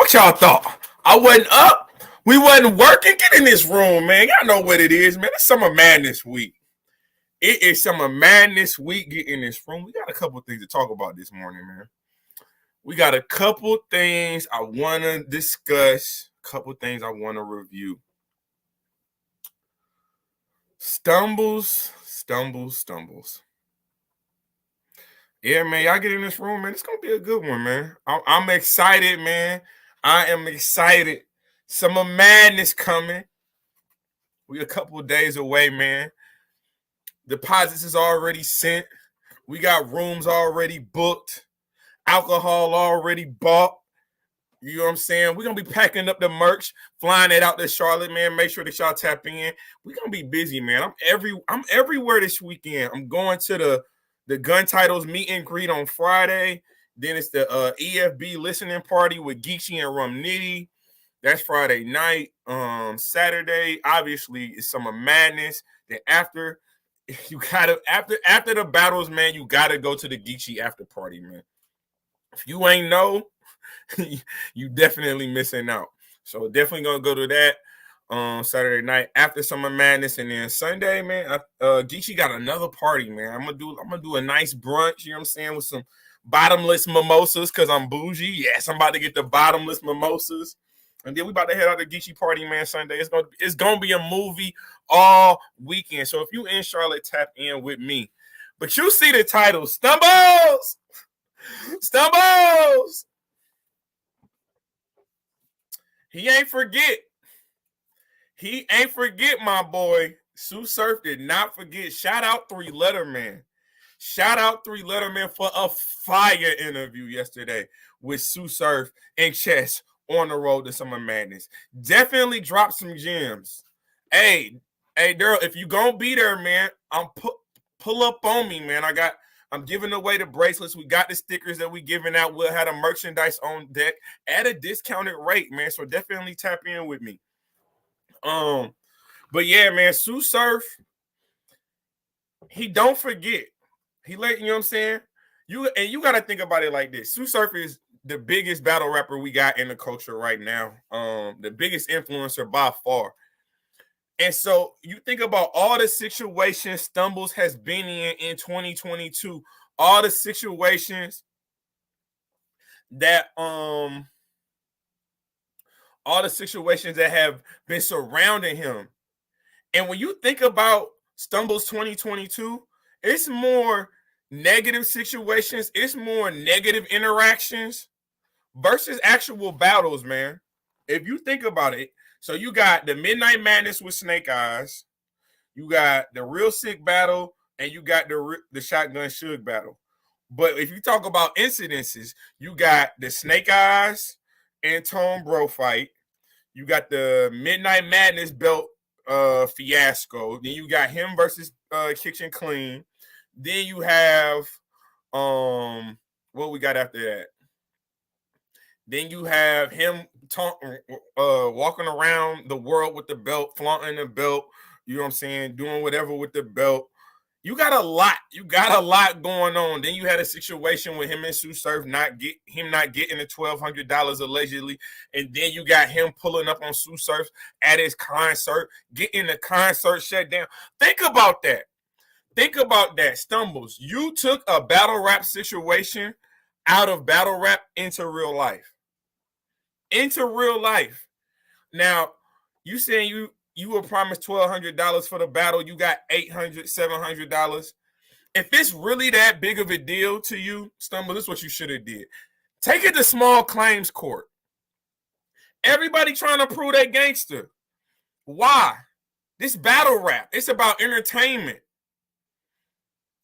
What y'all thought? I wasn't up. We wasn't working. Get in this room, man. Y'all know what it is, man. It's Summer Madness week. It is Summer Madness week. Get in this room. We got a couple things to talk about this morning, man. We got a couple things I want to discuss. A couple things I want to review. Stumbles. Yeah, man, y'all get in this room, man. It's going to be a good one, man. I'm excited, man. I am excited. Summer Madness coming. We a couple of days away, man. Deposits is already sent. We got rooms already booked. Alcohol already bought. You know what I'm saying? We're going to be packing up the merch, flying it out to Charlotte, man. Make sure that y'all tap in. We're going to be busy, man. I'm everywhere this weekend. I'm going to the gun titles meet and greet on Friday. Then it's the EFB listening party with Geeky and Rum Nitty. That's Friday night. Saturday, obviously, is Summer Madness. Then after the battles, man, you gotta go to the Geeky after party, man. If you ain't know, you definitely missing out. So definitely gonna go to that Saturday night after Summer Madness, and then Sunday, man, Geeky got another party, man. I'm gonna do a nice brunch. You know what I'm saying, with some bottomless mimosas because I'm bougie. Yes, I'm about to get the bottomless mimosas. And then we about to head out to Geeky party, man, Sunday. It's gonna be a movie all weekend. So if you in Charlotte, tap in with me. But you see the title, Stumbles! He ain't forget, my boy. Tsu Surf did not forget. Shout out 3 Letter Man. For a fire interview yesterday with Tsu Surf and Chess on the road to Summer Madness. Definitely drop some gems. Hey, Daryl, if you gonna be there, man, pull up on me, man. I'm giving away the bracelets. We got the stickers that we giving out. We'll have the merchandise on deck at a discounted rate, man. So definitely tap in with me. But yeah, man, Tsu Surf, he don't forget. You know what I'm saying? You got to think about it like this. Tsu Surf is the biggest battle rapper we got in the culture right now. The biggest influencer by far. And so you think about all the situations Stumbles has been in 2022, all the situations that have been surrounding him. And when you think about Stumbles 2022, it's more negative situations, it's more negative interactions versus actual battles, man. If you think about it, so you got the Midnight Madness with Snake Eyes, you got the Real Sick battle, and you got the Shotgun Suge battle. But if you talk about incidences, you got the Snake Eyes and Tone Bro fight, you got the Midnight Madness belt fiasco, then you got him versus Kitchen Clean. Then you have what we got after that. Then you have him walking around the world with the belt, flaunting the belt. You know what I'm saying? Doing whatever with the belt. You got a lot going on. Then you had a situation with him and Tsu Surf not getting the $1,200 allegedly, and then you got him pulling up on Tsu Surf at his concert, getting the concert shut down. Think about that. Stumbles. You took a battle rap situation out of battle rap into real life. Now, you saying you were promised $1,200 for the battle. You got $800, $700. If it's really that big of a deal to you, Stumble, this is what you should have did. Take it to small claims court. Everybody trying to prove they gangster. Why? This battle rap, it's about entertainment.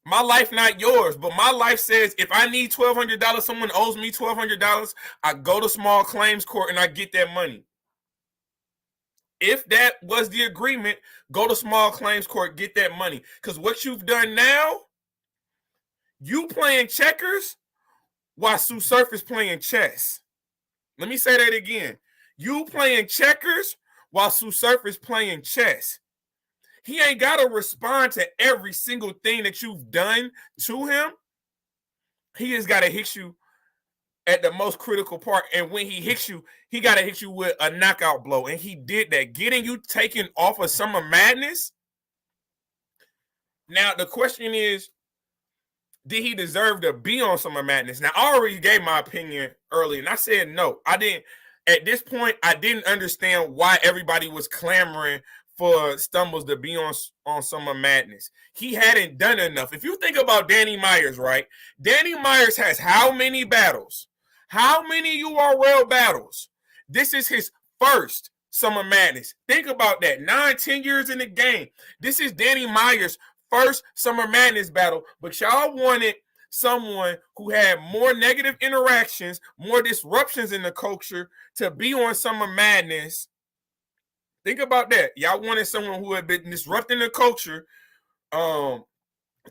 My life, not yours, but my life says if I need $1,200, someone owes me $1,200, I go to small claims court and I get that money. If that was the agreement, go to small claims court, get that money. Because what you've done now, you playing checkers while Tsu Surf is playing chess. Let me say that again. You playing checkers while Tsu Surf is playing chess. He ain't got to respond to every single thing that you've done to him. He has got to hit you at the most critical part. And when he hits you, he got to hit you with a knockout blow. And he did that, getting you taken off of Summer Madness. Now, the question is, did he deserve to be on Summer Madness? Now, I already gave my opinion earlier, and I said no. I didn't. At this point, I didn't understand why everybody was clamoring for Stumbles to be on Summer Madness. He hadn't done enough. If you think about Danny Myers, right? Danny Myers has how many battles? How many URL battles? This is his first Summer Madness. Think about that. 9-10 years in the game. This is Danny Myers' first Summer Madness battle, but y'all wanted someone who had more negative interactions, more disruptions in the culture to be on Summer Madness. Think about that. Y'all wanted someone who had been disrupting the culture,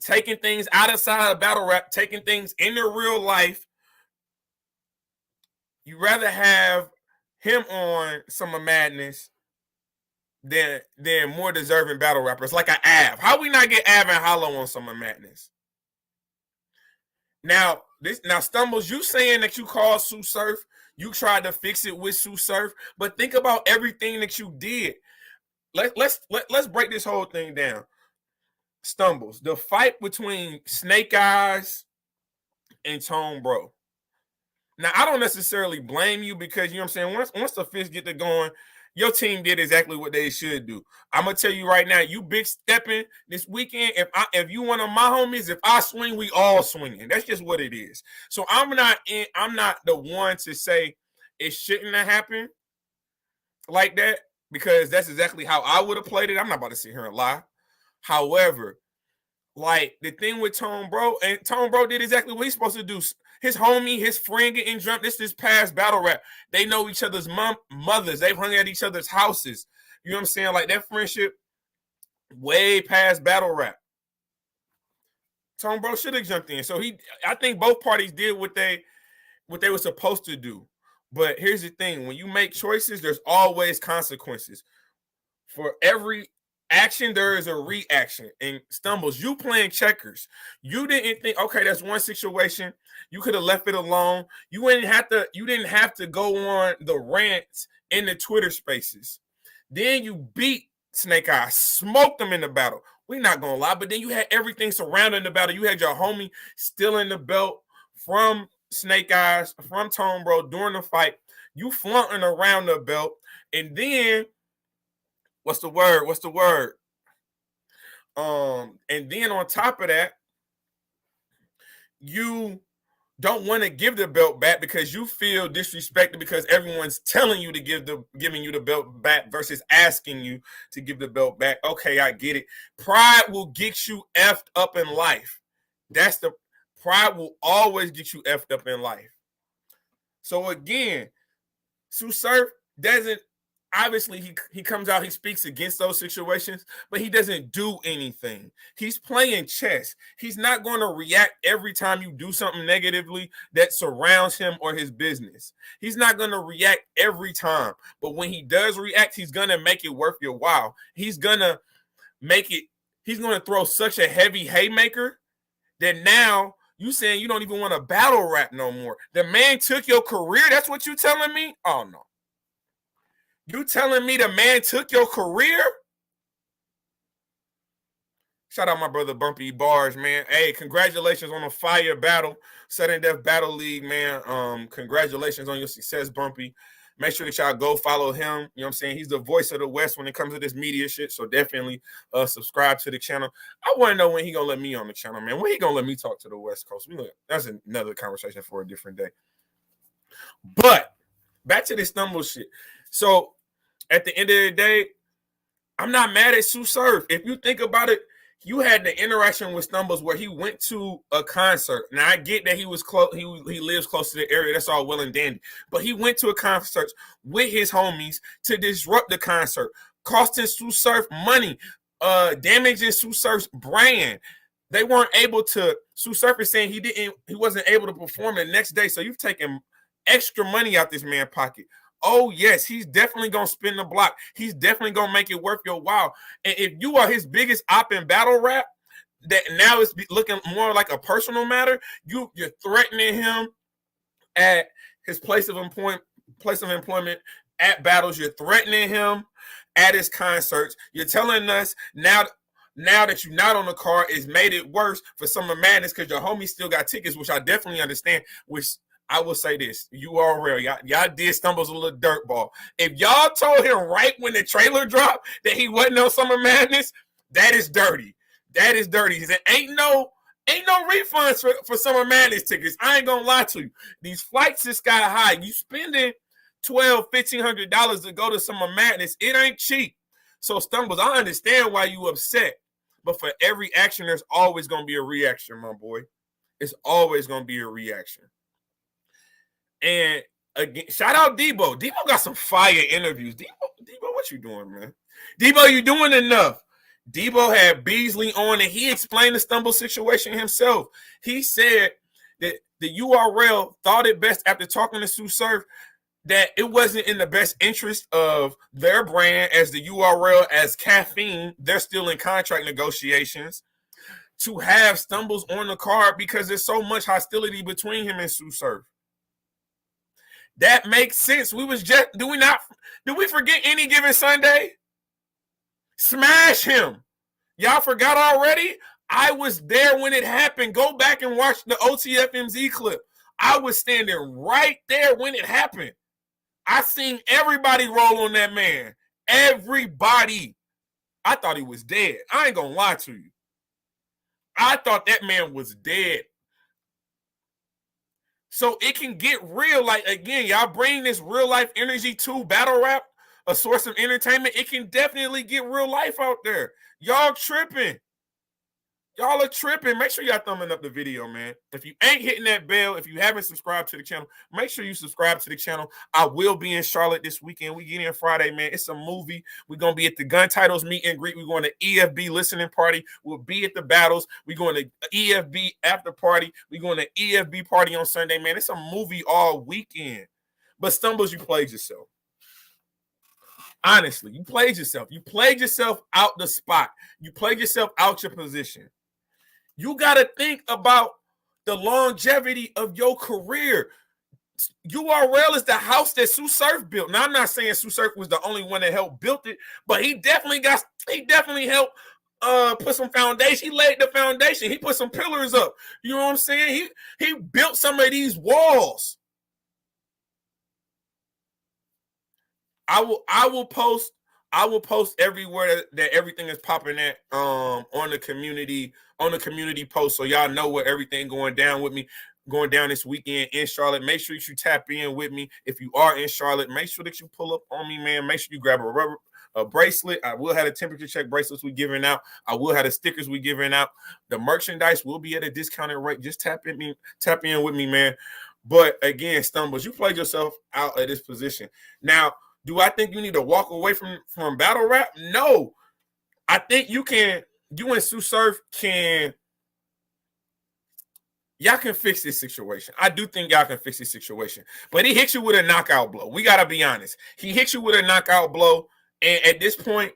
taking things outside of battle rap, taking things into real life. You rather have him on Summer Madness than more deserving battle rappers like an Av. How we not get Av and Hollow on Summer Madness? Now Stumbles, you saying that you called Tsu Surf, you tried to fix it with Tsu Surf, but think about everything that you did. Let's break this whole thing down. Stumbles, the fight between Snake Eyes and Tone Bro. Now, I don't necessarily blame you because, you know what I'm saying, once the fists get to going, your team did exactly what they should do. I'm gonna tell you right now, you big stepping this weekend. If you one of my homies, if I swing, we all swinging. That's just what it is. So I'm not the one to say it shouldn't have happened like that, because that's exactly how I would have played it. I'm not about to sit here and lie. However, like the thing with Tone Bro, and Tone Bro did exactly what he's supposed to do. His homie, his friend getting jumped. This is past battle rap. They know each other's mothers. They've hung at each other's houses. You know what I'm saying? Like that friendship way past battle rap. Tone Bro should have jumped in. So I think both parties did what they were supposed to do. But here's the thing. When you make choices, there's always consequences. For every action, there is a reaction. And Stumbles, you playing checkers. You didn't think, okay, that's one situation. You could have left it alone. You didn't have to go on the rants in the Twitter spaces. Then you beat Snake Eyes, smoked them in the battle. We're not gonna lie, but then you had everything surrounding the battle. You had your homie stealing the belt from Snake Eyes, from Tone Bro during the fight. You flaunting around the belt, and then what's the word? And then on top of that, you don't want to give the belt back because you feel disrespected because everyone's telling you to giving you the belt back versus asking you to give the belt back. Okay, I get it. Pride will get you effed up in life. Pride will always get you effed up in life. So again, Tsu Surf doesn't, obviously he comes out, he speaks against those situations, but he doesn't do anything. He's playing chess. He's not going to react every time you do something negatively that surrounds him or his business. He's not going to react every time, but when he does react, he's going to make it worth your while. He's going to throw such a heavy haymaker that now you saying you don't even want to battle rap no more. The man took your career. That's what you telling me? Oh no. You telling me the man took your career? Shout out my brother Bumpy Bars, man. Hey, congratulations on a fire battle, Sudden Death Battle League, man. Congratulations on your success, Bumpy. Make sure that y'all go follow him. You know what I'm saying? He's the voice of the West when it comes to this media shit. So definitely subscribe to the channel. I want to know when he gonna let me on the channel, man. When he gonna let me talk to the West Coast? That's another conversation for a different day. But back to this Stumble shit. So at the end of the day, I'm not mad at Tsu Surf. If you think about it, you had the interaction with Stumbles where he went to a concert. Now I get that he was close. He lives close to the area. That's all well and dandy. But he went to a concert with his homies to disrupt the concert, costing Tsu Surf money, damaging Tsu Surf's brand. They weren't able to. Tsu Surf is saying he wasn't able to perform the next day. So you've taken extra money out this man's pocket. Oh, yes, he's definitely going to spin the block. He's definitely going to make it worth your while. And if you are his biggest op in battle rap, that now it's looking more like a personal matter, you're threatening him at his place of employment, at battles. You're threatening him at his concerts. You're telling us now that you're not on the card, it's made it worse for Summer Madness because your homie still got tickets, which I definitely understand. Which I will say this, URL, y'all did stumbles a little dirtball. If y'all told him right when the trailer dropped that he wasn't on Summer Madness, that is dirty. That is dirty. He said, ain't no refunds for Summer Madness tickets. I ain't gonna lie to you. These flights is sky high. You spending $1,500 to go to Summer Madness. It ain't cheap. So Stumbles, I understand why you upset. But for every action, there's always gonna be a reaction, my boy. It's always gonna be a reaction. And again, shout out Debo. Debo got some fire interviews. Debo, what you doing, man? Debo, you doing enough. Debo had Beasley on, and he explained the Stumble situation himself. He said that the URL thought it best after talking to Tsu Surf that it wasn't in the best interest of their brand as the URL, as Caffeine, they're still in contract negotiations, to have Stumbles on the card because there's so much hostility between him and Tsu Surf. That makes sense. We was just, do we forget Any Given Sunday? Smash him. Y'all forgot already? I was there when it happened. Go back and watch the OTFMZ clip. I was standing right there when it happened. I seen everybody roll on that man. Everybody. I thought he was dead. I ain't gonna lie to you. I thought that man was dead. So it can get real. Like, again, y'all bring this real life energy to battle rap, a source of entertainment. It can definitely get real life out there. Y'all tripping. Y'all are tripping. Make sure y'all thumbing up the video, man. If you ain't hitting that bell, if you haven't subscribed to the channel, make sure you subscribe to the channel. I will be in Charlotte this weekend. We get in Friday, man. It's a movie. We're going to be at the Gun Titles meet and greet. We're going to EFB listening party. We'll be at the battles. We're going to EFB after party. We're going to EFB party on Sunday, man. It's a movie all weekend. But Stumbles, you played yourself. Honestly, you played yourself. You played yourself out the spot. You played yourself out your position. You got to think about the longevity of your career. URL is the house that Tsu Surf built. Now, I'm not saying Tsu Surf was the only one that helped build it, but he definitely helped put some foundation. He laid the foundation. He put some pillars up. You know what I'm saying? He built some of these walls. I will post everywhere that everything is popping at on the community post, so y'all know what everything going down this weekend in Charlotte. Make sure you tap in with me. If you are in Charlotte, make sure that you pull up on me, man. Make sure you grab a bracelet. I will have the temperature check bracelets we giving out. I will have the stickers we giving out. The merchandise will be at a discounted rate. Just tap in with me, man. But again, Stumbles, you played yourself out of this position. Now, do I think you need to walk away from battle rap? No. I think you and Tsu Surf y'all can fix this situation. I do think y'all can fix this situation. But he hit you with a knockout blow. We got to be honest. He hit you with a knockout blow. And at this point,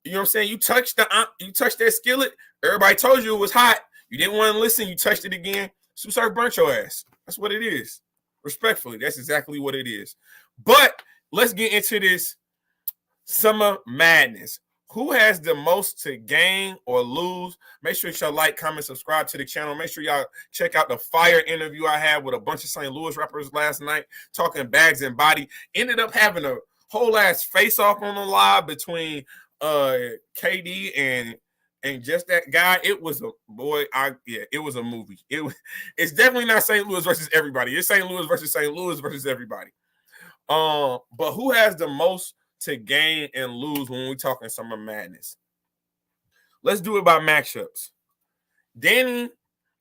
you know what I'm saying? You touched that skillet. Everybody told you it was hot. You didn't want to listen. You touched it again. Tsu Surf burnt your ass. That's what it is. Respectfully, that's exactly what it is. But let's get into this Summer Madness. Who has the most to gain or lose? Make sure y'all like, comment, subscribe to the channel. Make sure y'all check out the fire interview I had with a bunch of St. Louis rappers last night, talking bags and body. Ended up having a whole ass face-off on the live between KD and just that guy. It was a it was a movie. It's definitely not St. Louis versus everybody. It's St. Louis versus everybody. But who has the most to gain and lose when we're talking Summer Madness? Let's do it by matchups. Danny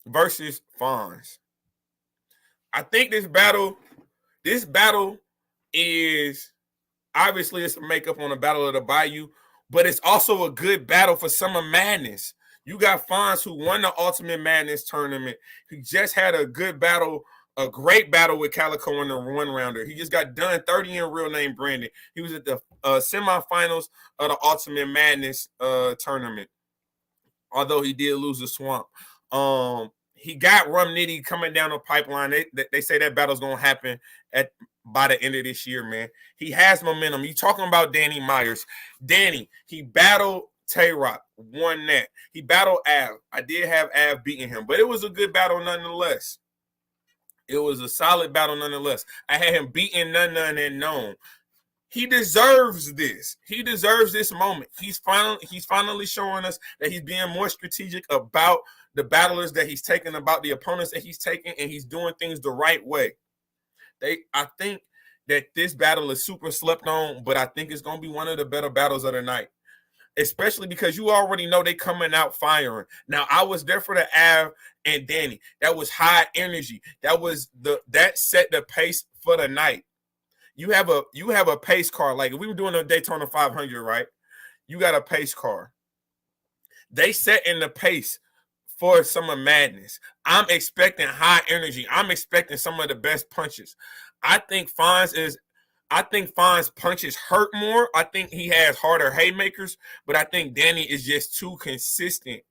versus Fonz. I think this battle is obviously it's a makeup on the Battle of the Bayou, but it's also a good battle for Summer Madness. You got Fonz, who won the Ultimate Madness tournament. He just had a good battle, a great battle with Calico in the one-rounder. He just got done 30 in Real Name Brandon. He was at the semifinals of the Ultimate Madness tournament, although he did lose the Swamp. He got Rum Nitty coming down the pipeline. They say that battle's gonna happen by the end of this year, man. He has momentum. You talking about Danny Myers? Danny, he battled Tay Roc, won that. He battled Av. I did have Av beating him, but it was a good battle nonetheless. It was a solid battle nonetheless. I had him beating none and known. He deserves this. He deserves this moment. He's finally showing us that he's being more strategic about the battlers that he's taking, about the opponents that he's taking, and he's doing things the right way. I think that this battle is super slept on, but I think it's going to be one of the better battles of the night, especially because you already know they coming out firing. Now, I was there for the Av and Danny. That was high energy. That set the pace for the night. You have a pace car. Like if we were doing a Daytona 500, right? You got a pace car. They set in the pace for Summer Madness. I'm expecting high energy. I'm expecting some of the best punches. I think Fonz punches hurt more. I think he has harder haymakers, but I think Danny is just too consistent.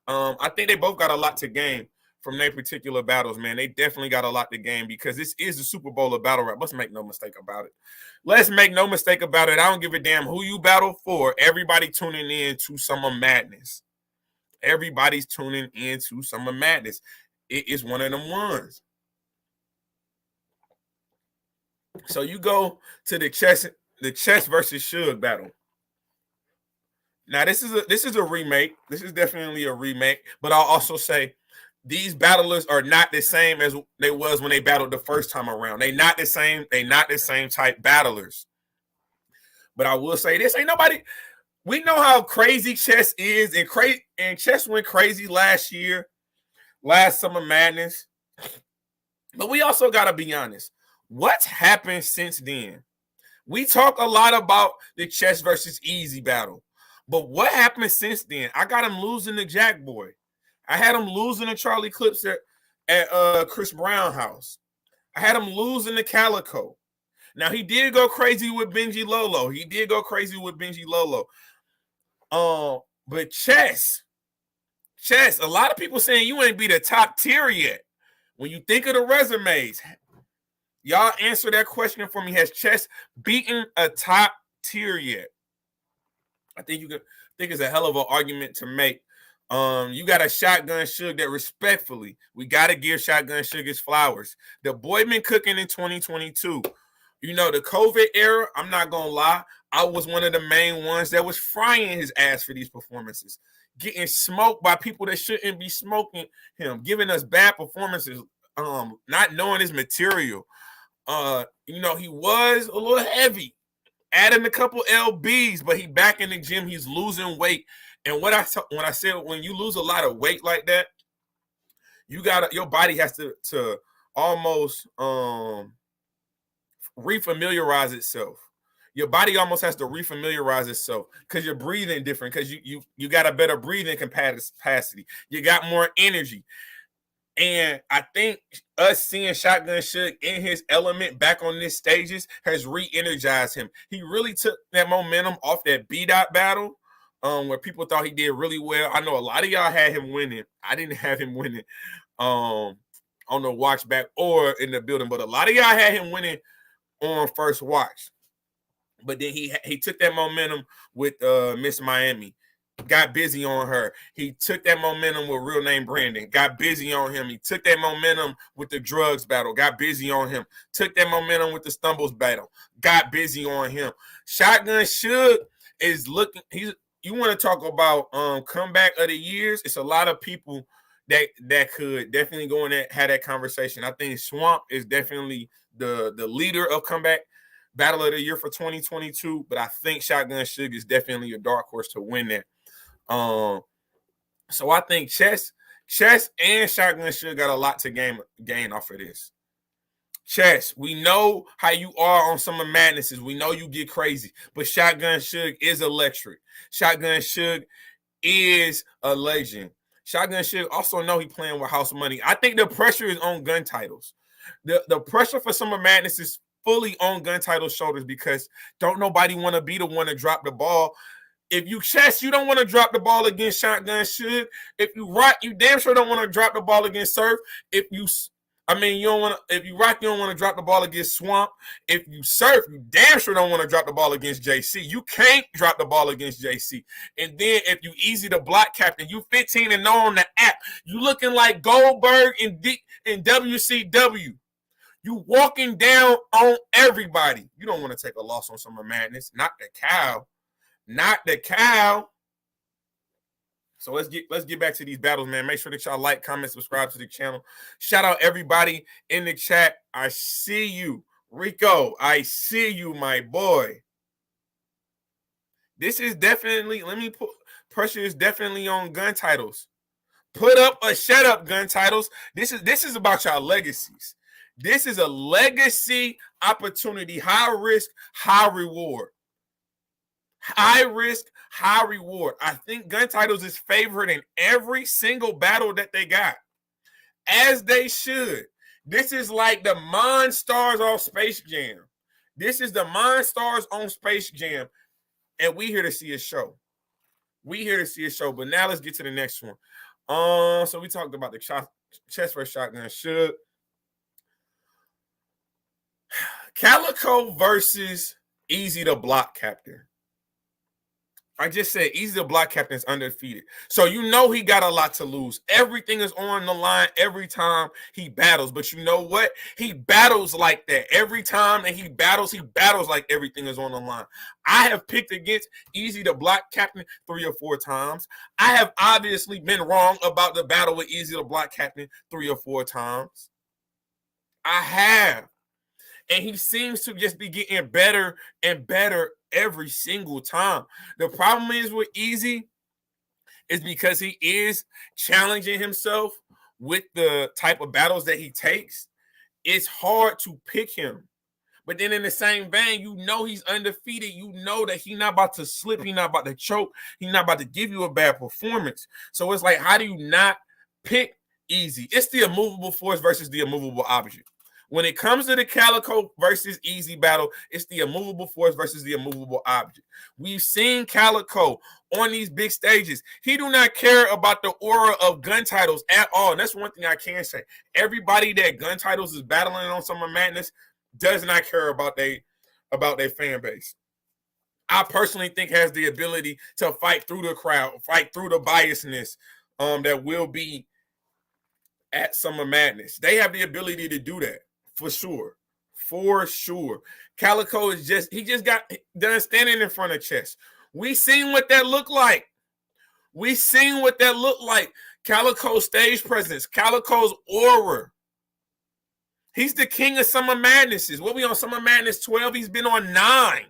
I think they both got a lot to gain from their particular battles, man. They definitely got a lot to gain because this is the Super Bowl of battle rap. Let's make no mistake about it. Let's make no mistake about it. I don't give a damn who you battle for. Everybody tuning in to Summer Madness. Everybody's tuning in to Summer Madness. It is one of them ones. So you go to the chess versus Suge battle. Now this is a remake. This is definitely a remake, but I'll also say these battlers are not the same as they was when they battled the first time around. They not the same. They not the same type battlers. But I will say this: ain't nobody. We know how crazy chess is, and chess went crazy last Summer Madness. But we also gotta be honest. What's happened since then? We talk a lot about the chess versus Eazy battle, but what happened since then? I got him losing to Jack Boy. I had him losing to Charlie Clips at Chris Brown house. I had him losing to Calico. Now, he did go crazy with Benji Lolo. But chess, a lot of people saying you ain't be the top tier yet. When you think of the resumes, y'all answer that question for me. Has chess beaten a top tier yet? I think it's a hell of an argument to make. You got a Shotgun Suge that respectfully, we got to give Shotgun Suge his flowers. The boy been cooking in 2022. You know, the COVID era, I'm not going to lie, I was one of the main ones that was frying his ass for these performances. Getting smoked by people that shouldn't be smoking him, giving us bad performances, not knowing his material. You know, he was a little heavy, adding a couple LBs, but he back in the gym, he's losing weight. And when I said when you lose a lot of weight like that, your body has to almost refamiliarize itself. Your body almost has to refamiliarize itself because you're breathing different, because you got a better breathing capacity. You got more energy. And I think us seeing Shotgun Suge in his element back on these stages has re-energized him. He really took that momentum off that B-Dot battle, where people thought he did really well. I know a lot of y'all had him winning. I didn't have him winning on the watch back or in the building, but a lot of y'all had him winning on first watch. But then he took that momentum with Miss Miami, got busy on her. He took that momentum with Real Name Brandon, got busy on him. He took that momentum with the drugs battle, got busy on him. Took that momentum with the stumbles battle, got busy on him. Shotgun Suge is looking. You want to talk about comeback of the years? It's a lot of people that could definitely go in and have that conversation. I think Swamp is definitely the leader of comeback battle of the year for 2022, but I think Shotgun Suge is definitely a dark horse to win that. So I think Chess and Shotgun Suge got a lot to gain off of this. Chess, we know how you are on Summer Madnesses. We know you get crazy, but Shotgun Suge is electric. Shotgun Suge is a legend. Shotgun Suge also know he playing with house money. I think the pressure is on gun titles. The pressure for Summer Madness is fully on gun title shoulders because don't nobody want to be the one to drop the ball If you chess, you don't want to drop the ball against Shotgun Suge. If you rock, you damn sure don't want to drop the ball against Surf. If you don't want to. If you rock, you don't want to drop the ball against Swamp. If you Surf, you damn sure don't want to drop the ball against JC. You can't drop the ball against JC. And then if you Eazy the block captain, you 15-0 on the app. You looking like Goldberg in WCW. You walking down on everybody. You don't want to take a loss on Summer Madness. Not the cow. Not the cow. So let's get back to these battles, man. Make sure that y'all like, comment, subscribe to the channel. Shout out everybody in the chat. I see you. Rico, I see you, my boy. This is definitely, pressure is definitely on gun titles. Put up a shut up, gun titles. This is about y'all legacies. This is a legacy opportunity. High risk, high reward. High risk, high reward. I think gun titles is favored in every single battle that they got, as they should. This is like the Monstars on Space Jam. This is the Monstars on Space Jam, and we here to see a show. We here to see a show. But now let's get to the next one. So we talked about the chest versus Shotgun Suge. Calico versus Eazy the block captain. I just said Eazy the block captain is undefeated. So you know he got a lot to lose. Everything is on the line every time he battles. But you know what? He battles like that. Every time that he battles like everything is on the line. I have picked against Eazy the block captain 3 or 4 times. I have obviously been wrong about the battle with Eazy the block captain 3 or 4 times. I have. And he seems to just be getting better and better every single time. The problem is with Eazy is because he is challenging himself with the type of battles that he takes. It's hard to pick him. But then in the same vein, you know he's undefeated. You know that he's not about to slip. He's not about to choke. He's not about to give you a bad performance. So it's like, how do you not pick Eazy? It's the immovable force versus the immovable object. When it comes to the Calico versus Eazy battle, it's the immovable force versus the immovable object. We've seen Calico on these big stages. He do not care about the aura of gun titles at all. And that's one thing I can say. Everybody that gun titles is battling on Summer Madness does not care about their fan base. I personally think has the ability to fight through the crowd, fight through the biasness that will be at Summer Madness. They have the ability to do that. For sure. For sure. Calico is he just got done standing in front of chess. We seen what that looked like. We seen what that looked like. Calico's stage presence. Calico's aura. He's the king of Summer Madnesses. What we on Summer Madness 12? He's been on 9.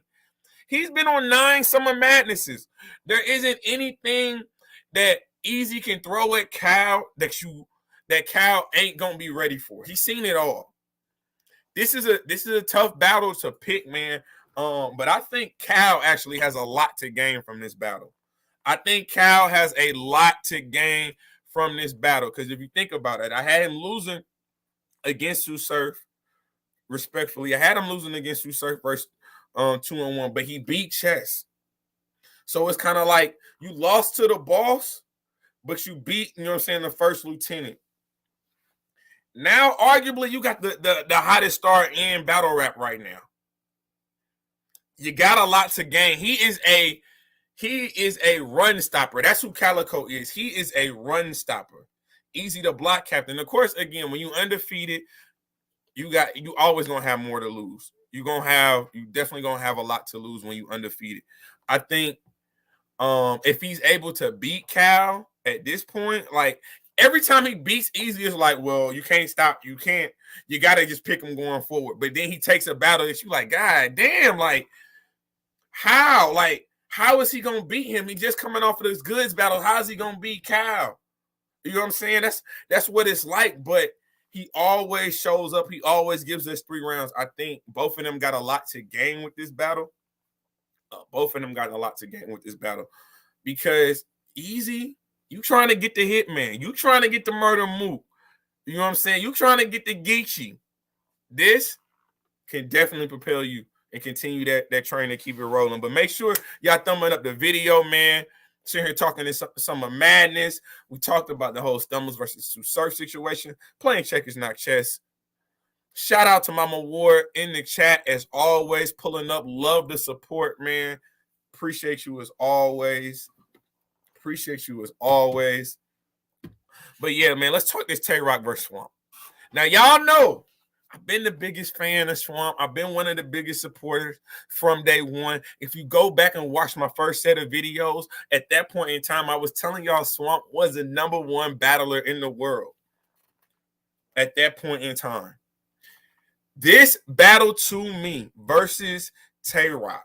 He's been on 9 Summer Madnesses. There isn't anything that Eazy can throw at Cal that Cal ain't gonna be ready for. He's seen it all. This is a tough battle to pick, man. But I think Cal actually has a lot to gain from this battle. I think Cal has a lot to gain from this battle. Because if you think about it, I had him losing against Tsu Surf. Respectfully, I had him losing against Tsu Surf versus 2-on-1, but he beat Chess. So it's kind of like you lost to the boss, but you beat, you know what I'm saying, the first lieutenant. Now, arguably, you got the hottest star in battle rap right now. You got a lot to gain. He is a run stopper. That's who Calico is. He is a run stopper. Eazy the block captain. Of course, again, when you undefeated, you always gonna have more to lose. You definitely gonna have a lot to lose when you undefeated. I think if he's able to beat Cal at this point, like every time he beats Eazy, it's like, well, you can't stop. You got to just pick him going forward. But then he takes a battle that you like, God damn, like, how? Like, how is he going to beat him? He just coming off of this goods battle. How is he going to beat Cal? You know what I'm saying? That's what it's like. But he always shows up. He always gives us 3 rounds. I think both of them got a lot to gain with this battle. Because Eazy, you trying to get the hitman. You trying to get the murder move. You know what I'm saying? You trying to get the Geechee. This can definitely propel you and continue that train and keep it rolling. But make sure y'all thumbing up the video, man. Sitting here talking in some of madness. We talked about the whole Stumbles versus Tsu Surf situation. Playing checkers, not chess. Shout out to Mama Ward in the chat as always, pulling up. Love the support, man. Appreciate you as always. Appreciate you as always. But yeah, man, let's talk this Tay Roc versus Swamp. Now, y'all know I've been the biggest fan of Swamp. I've been one of the biggest supporters from day one. If you go back and watch my first set of videos, at that point in time, I was telling y'all Swamp was the #1 battler in the world at that point in time. This battle to me versus Tay Roc.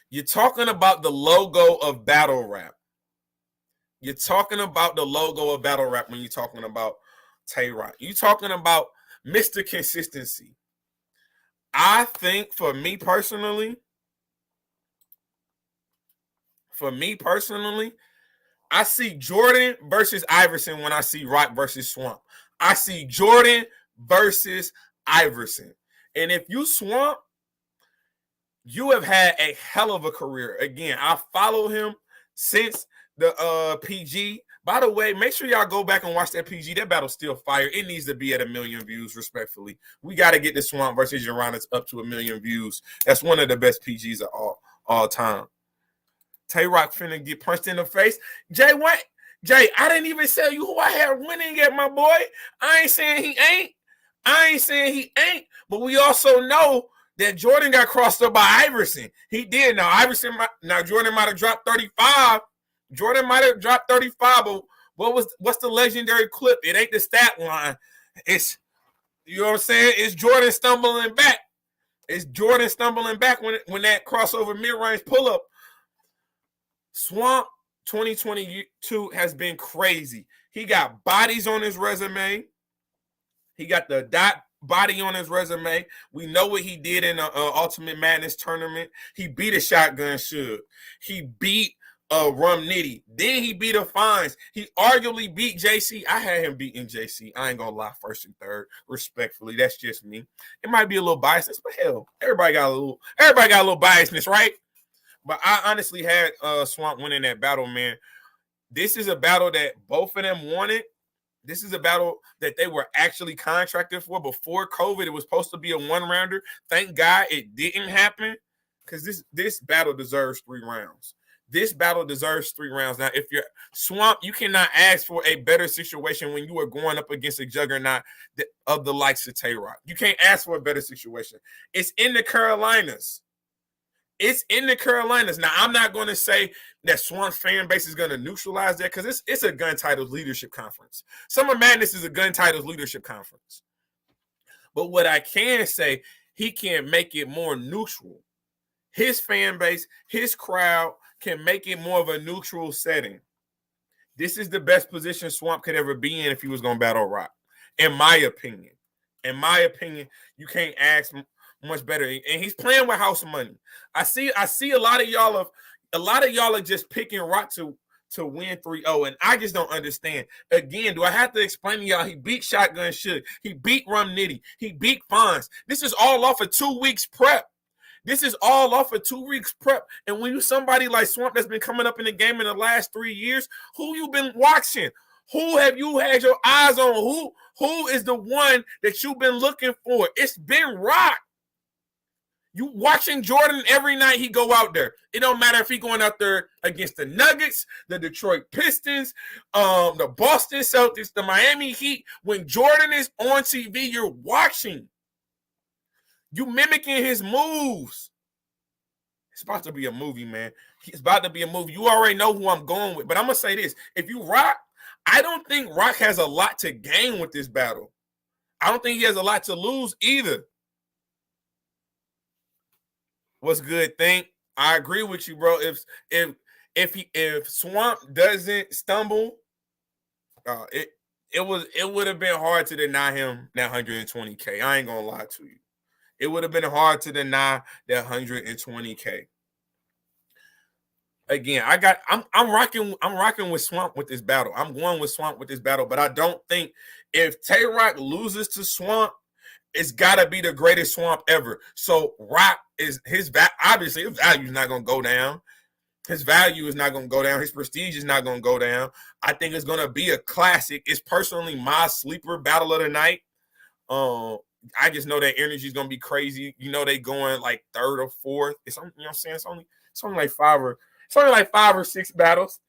You're talking about the logo of battle rap. You're talking about the logo of battle rap when you're talking about Tay Roc. You're talking about Mr. Consistency. I think for me personally, I see Jordan versus Iverson when I see Roc versus Swamp. I see Jordan versus Iverson. And if you Swamp, you have had a hell of a career. Again, I follow him since the PG. By the way, make sure y'all go back and watch that PG. That battle's still fire. It needs to be at 1 million views, respectfully. We got to get the Swamp versus Uranus up to 1 million views. That's one of the best PGs of all time. Tay Roc finna get punched in the face. Jay, what? Jay, I didn't even tell you who I had winning yet, my boy. I ain't saying he ain't. But we also know that Jordan got crossed up by Iverson. He did. Now Jordan might have dropped 35. But what's the legendary clip? It ain't the stat line. It's, you know what I'm saying? It's Jordan stumbling back. When that crossover mid-range pull-up. Swamp 2022 has been crazy. He got bodies on his resume. He got the dot body on his resume. We know what he did in the Ultimate Madness tournament. He beat a Shotgun Suge. He beat Rum Nitty. Then he beat a Fonz. He arguably beat JC. I had him beating JC. I ain't gonna lie, first and third. Respectfully, that's just me. It might be a little biasness, but hell, everybody got a little biasness, right? But I honestly had Swamp winning that battle, man. This is a battle that both of them wanted. This is a battle that they were actually contracted for before COVID. It was supposed to be a 1-rounder. Thank God it didn't happen, because this battle deserves 3 rounds. This battle deserves 3 rounds. Now, if you're Swamp, you cannot ask for a better situation when you are going up against a juggernaut of the likes of Tay Roc. You can't ask for a better situation. It's in the Carolinas. Now, I'm not going to say that Swamp's fan base is going to neutralize that, because it's a Gun Titles leadership conference. Summer Madness is a Gun Titles leadership conference. But what I can say, he can make it more neutral. His fan base, his crowd can make it more of a neutral setting. This is the best position Swamp could ever be in if he was going to battle Roc, in my opinion. You can't ask much better. And he's playing with house money. I see a lot of y'all are just picking Roc to win 3-0, and I just don't understand. Again, do I have to explain to y'all? He beat Shotgun Suge. He beat Rum Nitty. He beat Fonz. This is all off of 2 weeks prep. And when you somebody like Swamp that's been coming up in the game in the last 3 years, who you been watching? Who have you had your eyes on? Who is the one that you've been looking for? It's been Roc. You watching Jordan every night he go out there. It don't matter if he going out there against the Nuggets, the Detroit Pistons, the Boston Celtics, the Miami Heat. When Jordan is on TV, you're watching. You mimicking his moves. It's about to be a movie, man. It's about to be a movie. You already know who I'm going with. But I'm going to say this. If you Roc, I don't think Roc has a lot to gain with this battle. I don't think he has a lot to lose either. What's good, Think? I agree with you, bro. If Swamp doesn't stumble, it would have been hard to deny him that 120K. I ain't gonna lie to you. It would have been hard to deny that 120K. Again, I'm rocking with Swamp with this battle. I'm going with Swamp with this battle, but I don't think if Tay Roc loses to Swamp, it's gotta be the greatest Swamp ever. So Roc is obviously his value is not gonna go down. His value is not gonna go down. His prestige is not gonna go down. I think it's gonna be a classic. It's personally my sleeper battle of the night. I just know that energy is gonna be crazy. You know, they going like third or fourth. It's you know what I'm saying. It's only like five or six battles.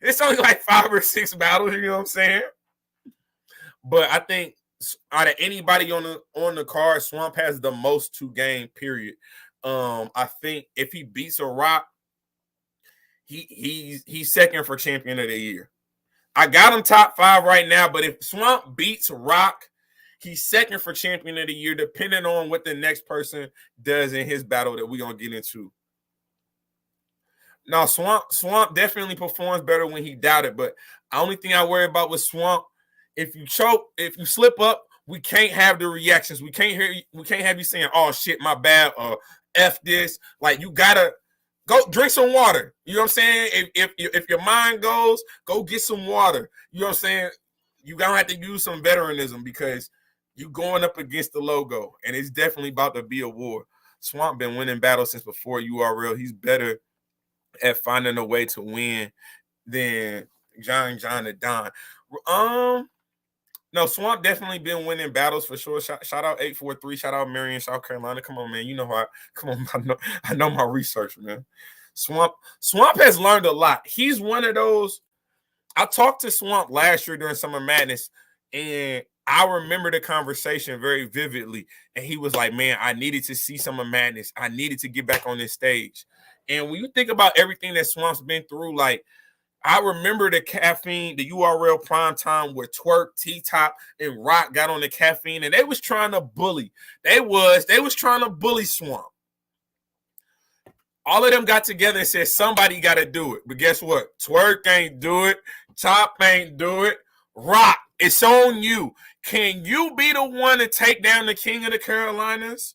It's only like 5 or 6 battles. You know what I'm saying? But I think out of anybody on the card, Swamp has the most to gain. Period. I think if he beats a Roc, he's second for champion of the year. I got him top 5 right now, but if Swamp beats Roc, he's second for champion of the year, depending on what the next person does in his battle that we're gonna get into. Now, Swamp definitely performs better when he doubted, but the only thing I worry about with Swamp, if you choke, if you slip up, we can't have the reactions. We can't have you saying, "Oh shit, my bad," or "F this." Like, you gotta go drink some water. You know what I'm saying? If your mind goes, go get some water. You know what I'm saying? You gonna have to use some veteranism because you going up against the logo, and it's definitely about to be a war. Swamp been winning battles since before URL. He's better at finding a way to win than John and Don. No, Swamp definitely been winning battles for sure. Shout out 843. Shout out Marion, South Carolina. Come on, man. You know how I know my research, man. Swamp has learned a lot. He's one of those. I talked to Swamp last year during Summer Madness, and I remember the conversation very vividly. And he was like, "Man, I needed to see Summer Madness. I needed to get back on this stage." And when you think about everything that Swamp's been through, like, I remember the caffeine, the URL prime time where Twerk, T-Top, and Roc got on the caffeine, and they was trying to bully. They was trying to bully Swamp. All of them got together and said, somebody got to do it. But guess what? Twerk ain't do it. Top ain't do it. Roc, it's on you. Can you be the one to take down the King of the Carolinas?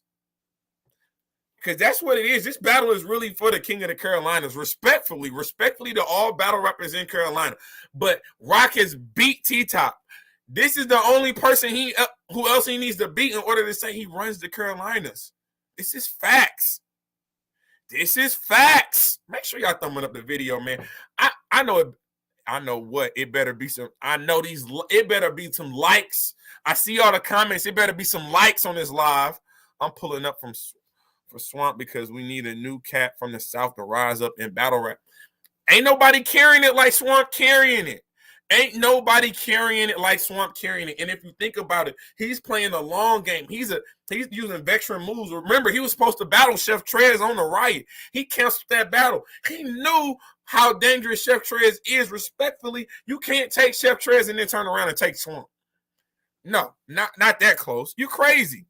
Because that's what it is. This battle is really for the King of the Carolinas. Respectfully to all battle rappers in Carolina. But Roc has beat T-Top. This is the only person who else he needs to beat in order to say he runs the Carolinas. This is facts. Make sure y'all thumbing up the video, man. I know what it better be some. It better be some likes. I see all the comments. It better be some likes on this live. I'm pulling up for Swamp because we need a new cat from the South to rise up in battle rap. Ain't nobody carrying it like Swamp carrying it. Ain't nobody carrying it like Swamp carrying it. And if you think about it, he's playing a long game. He's using veteran moves. Remember, he was supposed to battle Chef Trez on the Riot. He canceled that battle. He knew how dangerous Chef Trez is. Respectfully, you can't take Chef Trez and then turn around and take Swamp. No, not that close. You crazy.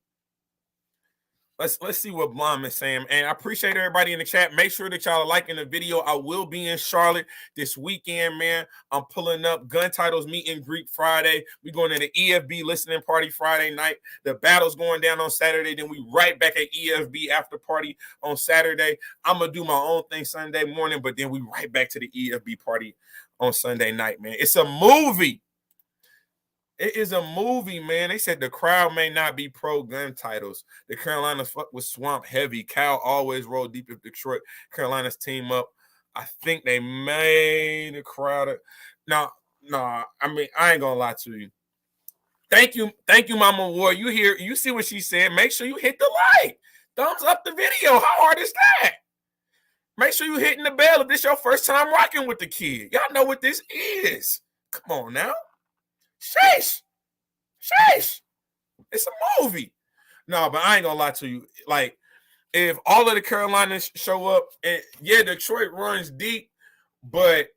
Let's see what Blom is saying. And I appreciate everybody in the chat. Make sure that y'all are liking the video. I will be in Charlotte this weekend, man. I'm pulling up Gun Titles Meet and Greet Friday. We're going to the EFB listening party Friday night. The battle's going down on Saturday. Then we right back at EFB after party on Saturday. I'm going to do my own thing Sunday morning, but then we right back to the EFB party on Sunday night, man. It's a movie. It is a movie, man. They said the crowd may not be pro gun titles. The Carolinas fuck with Swamp heavy. Cal always roll deep if Detroit Carolinas team up. I think they made the crowd. No. I mean, I ain't gonna lie to you. Thank you, Mama War. You see what she said. Make sure you hit the like. Thumbs up the video. How hard is that? Make sure you hitting the bell if this your first time rocking with the kid. Y'all know what this is. Come on now. Sheesh. It's a movie. No, but I ain't gonna lie to you. Like, if all of the Carolinas show up, and yeah, Detroit runs deep, but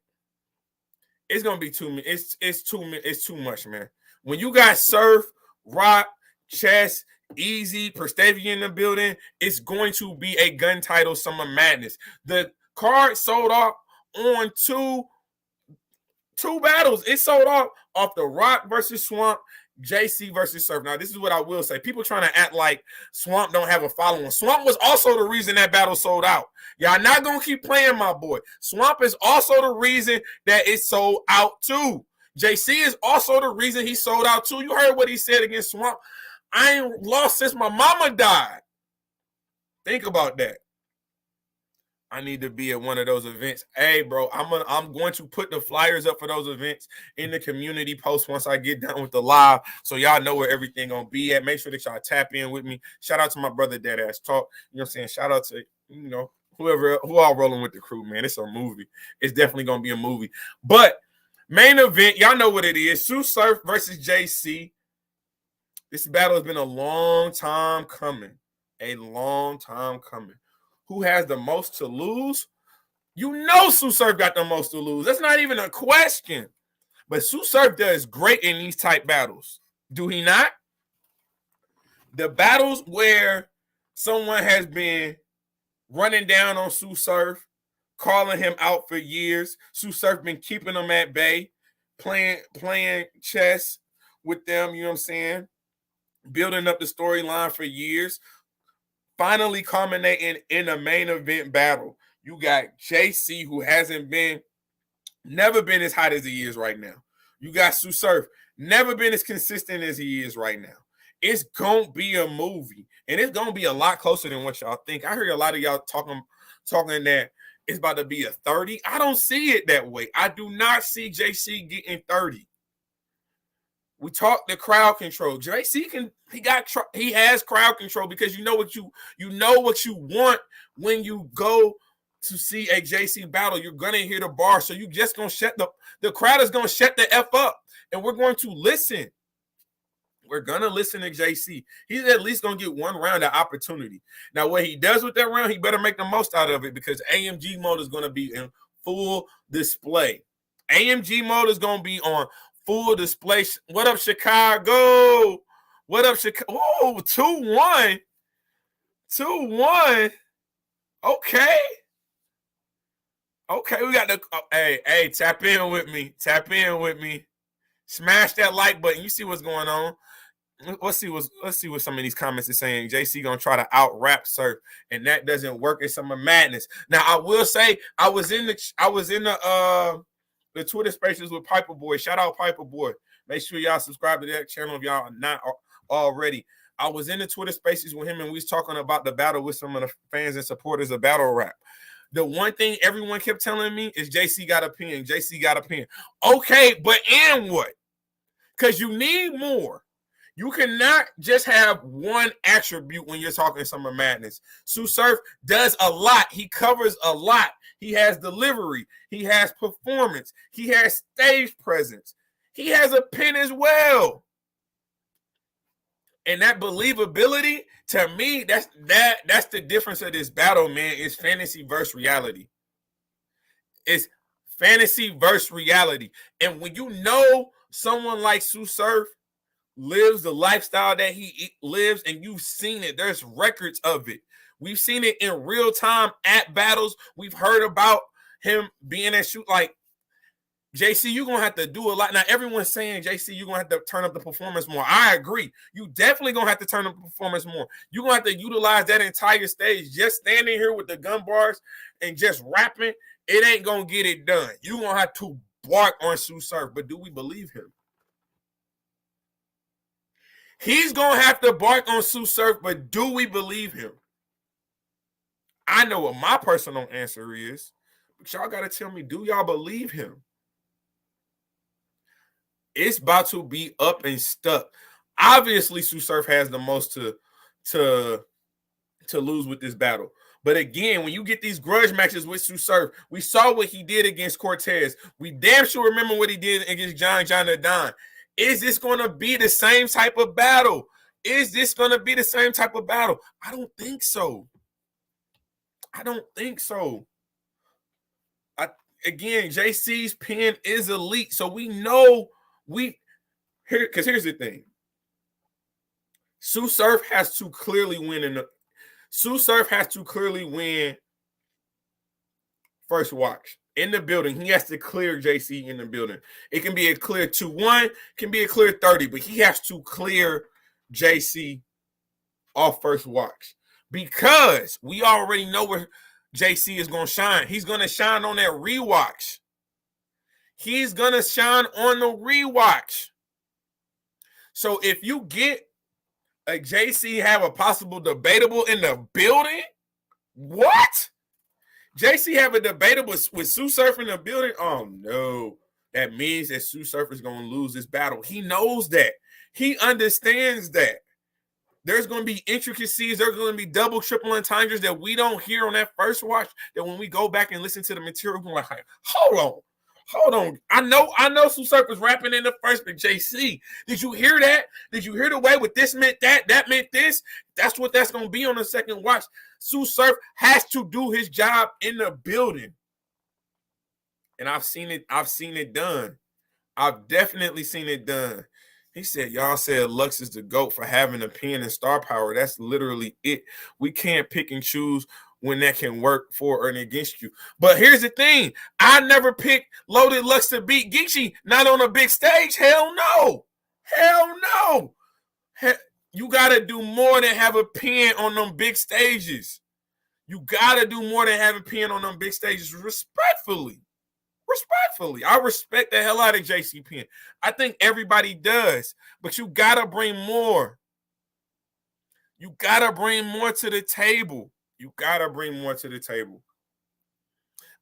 it's gonna be it's too much, man. When you got Surf, Roc, Chess, Eazy, Prestavia in the building, it's going to be a gun title Summer Madness. The card sold off on two battles. It sold off the Roc versus Swamp, JC versus Surf. Now, this is what I will say. People trying to act like Swamp don't have a following. Swamp was also the reason that battle sold out. Y'all not going to keep playing my boy. Swamp is also the reason that it sold out too. JC is also the reason he sold out too. You heard what he said against Swamp. I ain't lost since my mama died. Think about that. I need to be at one of those events. Hey, bro, I'm going to put the flyers up for those events in the community post once I get done with the live, so y'all know where everything gonna be at. Make sure that y'all tap in with me. Shout out to my brother Deadass Talk. You know what I'm saying? Shout out to who all rolling with the crew, man. It's a movie. It's definitely gonna be a movie. But main event, y'all know what it is. Tsu Surf versus JC. This battle has been a long time coming. A long time coming. Who has the most to lose? You know Tsu Surf got the most to lose. That's not even a question. But Tsu Surf does great in these type battles. Do he not? The battles where someone has been running down on Tsu Surf, calling him out for years. Tsu Surf been keeping them at bay, playing chess with them, you know what I'm saying? Building up the storyline for years. Finally culminating in a main event battle. You got JC, who never been as hot as he is right now. You got Tsu Surf, never been as consistent as he is right now. It's going to be a movie, and it's going to be a lot closer than what y'all think. I heard a lot of y'all talking that it's about to be a 30. I don't see it that way. I do not see JC getting 30. We talked the crowd control. JC he has crowd control, because you know what you want when you go to see a JC battle. You're gonna hear the bar, so you just gonna the crowd is gonna shut the F up, and we're going to listen. We're gonna listen to JC. He's at least gonna get one round of opportunity. Now, what he does with that round, he better make the most out of it, because AMG mode is gonna be in full display. AMG mode is gonna be on full display. What up, Chicago? What up, Chicago? Oh, 2-1. 2-1. Okay. Okay, we got the hey, tap in with me. Tap in with me. Smash that like button. You see what's going on. Let's see what some of these comments are saying. JC gonna try to out rap Surf, and that doesn't work in Summer Madness. Now, I will say I was in the Twitter Spaces with Piper Boy. Shout out Piper Boy. Make sure y'all subscribe to that channel if y'all are not already. I was in the Twitter Spaces with him, and we was talking about the battle with some of the fans and supporters of battle rap. The one thing everyone kept telling me is JC got a pen. JC got a pen. Okay, but and what? Because you need more. You cannot just have one attribute when you're talking Summer Madness. Tsu Surf does a lot. He covers a lot. He has delivery. He has performance. He has stage presence. He has a pen as well. And that believability, to me, that's the difference of this battle, man. It's fantasy versus reality. It's fantasy versus reality. And when you know someone like Tsu Surf lives the lifestyle that he lives, and you've seen it, there's records of it. We've seen it in real time at battles. We've heard about him being at shoot. Like, JC, you're going to have to do a lot. Now, everyone's saying, JC, you're going to have to turn up the performance more. I agree. You definitely going to have to turn up the performance more. You're going to have to utilize that entire stage. Just standing here with the gun bars and just rapping, it ain't going to get it done. You're going to have to bark on Tsu Surf. But do we believe him? He's going to have to bark on Tsu Surf, but do we believe him? I know what my personal answer is, but y'all got to tell me, do y'all believe him? It's about to be up and stuck. Obviously, Tsu Surf has the most to lose with this battle. But again, when you get these grudge matches with Tsu Surf, we saw what he did against Cortez. We damn sure remember what he did against John the Don. Is this going to be the same type of battle? Is this going to be the same type of battle? I don't think so. I don't think so. Again, JC's pen is elite, so we know because here's the thing. Tsu Surf has to clearly win Tsu Surf has to clearly win first watch. In the building, he has to clear JC in the building. It can be a clear 2-1, can be a clear 30, but he has to clear JC off first watch, because we already know where JC is going to shine. He's going to shine on that rewatch. He's going to shine on the rewatch. So if you get Like JC have a possible debatable in the building? What? JC have a debatable with Tsu Surf in the building? Oh no. That means that Tsu Surf is going to lose this battle. He knows that. He understands that. There's going to be intricacies. There's going to be double, triple entendres that we don't hear on that first watch. That when we go back and listen to the material, we're like, hold on. I know Tsu Surf was rapping in the first, but JC, did you hear that? Did you hear the way with this meant that meant this? That's what that's going to be on the second watch. Tsu Surf has to do his job in the building. And I've seen it done. I've definitely seen it done. He said, y'all said Lux is the GOAT for having a pen and star power. That's literally it. We can't pick and choose when that can work for or against you. But here's the thing. I never picked Loaded Lux to beat Geechee, not on a big stage. Hell no. Hell no. You got to do more than have a pen on them big stages. You got to do more than have a pen on them big stages respectfully. I respect the hell out of JC Penn. I think everybody does, but you gotta bring more. You gotta bring more to the table.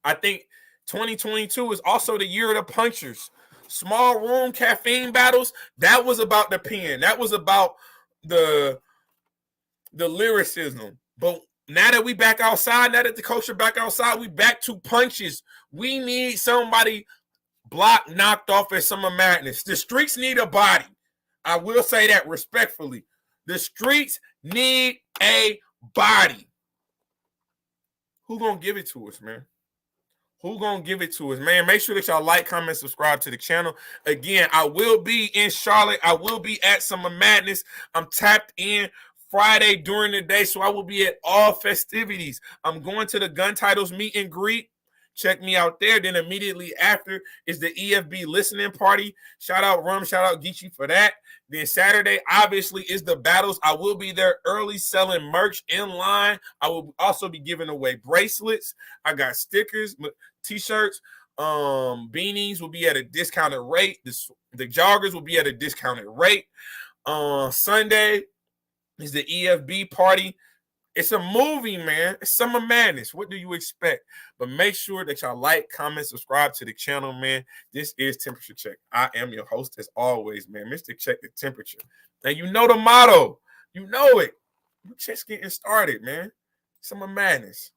I think 2022 is also the year of the punchers. Small room caffeine battles. That was about the pen. That was about the lyricism. But now that we back outside, now that the culture back outside, we back to punches. We need somebody block knocked off at Summer Madness. The streets need a body. I will say that respectfully. The streets need a body. Who gonna give it to us, man? Make sure that y'all like, comment, subscribe to the channel. Again, I will be in Charlotte. I will be at Summer Madness. I'm tapped in Friday during the day, so I will be at all festivities. I'm going to the gun titles meet and greet. Check me out there. Then immediately after is the EFB listening party. Shout out Rum, shout out Geechee for that. Then Saturday, obviously, is the battles. I will be there early selling merch in line. I will also be giving away bracelets. I got stickers, t-shirts, beanies will be at a discounted rate. The joggers will be at a discounted rate. Sunday is the EFB party. It's a movie, man. It's Summer Madness. What do you expect? But make sure that y'all like, comment, subscribe to the channel, man. This is Temperature Check. I am your host, as always, man. Mr. Check the Temperature. And you know the motto. You know it. We're just getting started, man. Summer Madness.